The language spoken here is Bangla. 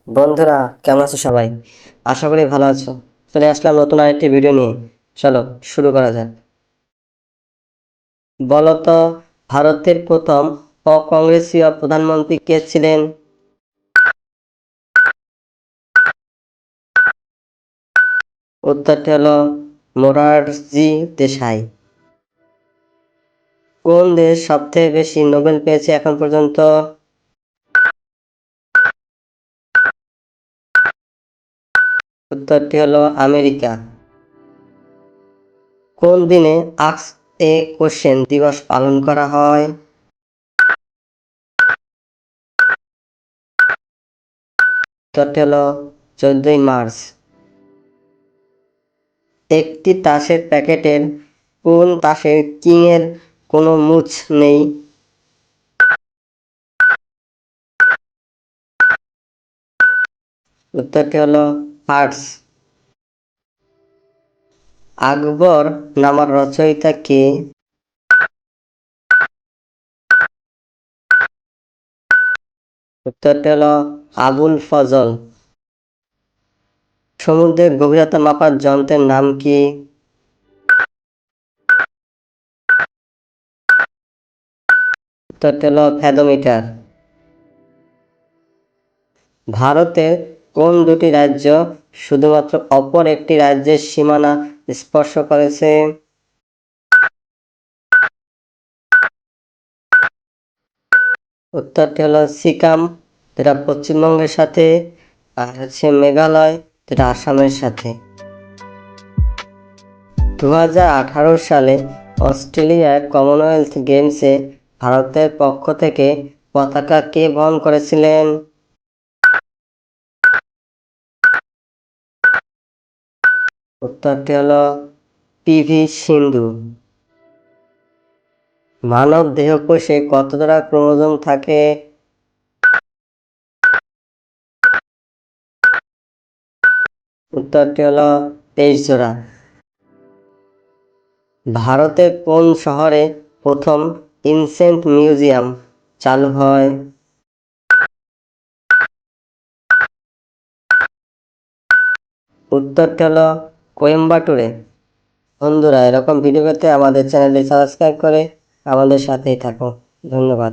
বন্ধুরা, কেমন আছো সবাই? আশা করি ভালো আছো। চলে আসলাম নতুন আরেকটি ভিডিও নিয়ে। চলো শুরু করা যাক। বলো তো, ভারতের প্রথম অকংগ্রেসীয় প্রধানমন্ত্রী কে ছিলেন? উত্তরটি হলো মোরারজি দেশাই। কোন দেশ সবথেকে বেশি নোবেল পেয়েছে এখন পর্যন্ত? উত্তরটি হলো আমেরিকা। কোন দিনে আস্ক এ কোশ্চেন দিবস পালন করা হয়? উত্তরটি হলো 14ই মার্চ। একটি তাসের প্যাকেটের কোন তাসের কিং এর কোনো মুছ নেই? উত্তরটি হলো হার্টস। আকবর নামার রচয়িতা কে? উত্তরটি হলো আবুল ফজল। সমুদ্রের গভীরতা মাপার যন্ত্রের নাম কি? উত্তরটি হলো ফ্যাদোমিটার। ভারতের কোন দুটি রাজ্য শুধুমাত্র অপর একটি রাজ্যের সীমানা স্পর্শ করেছে? উত্তরটি হলো সিকিম, যেটা পশ্চিমবঙ্গের সাথে, আর হচ্ছে মেঘালয়, যেটা আসামের সাথে। 2018 সালে অস্ট্রেলিয়ার কমনওয়েলথ গেমসে ভারতের পক্ষ থেকে পতাকা কে বহন করেছিলেন? উত্তরটি হলো পিভি সিন্ধু। মানব দেহকোষে কত জোড়া ক্রোমোজোম থাকে? উত্তরটি হলো 23 জোড়া। ভারতের কোন শহরে প্রথম ইনসেন্ট মিউজিয়াম চালু হয়? উত্তরটি হলো কোয়েম্বাটুরে। বন্ধুরা, এরকম ভিডিও পেতে আমাদের চ্যানেলটি সাবস্ক্রাইব করে আমাদের সাথেই থাকো। ধন্যবাদ।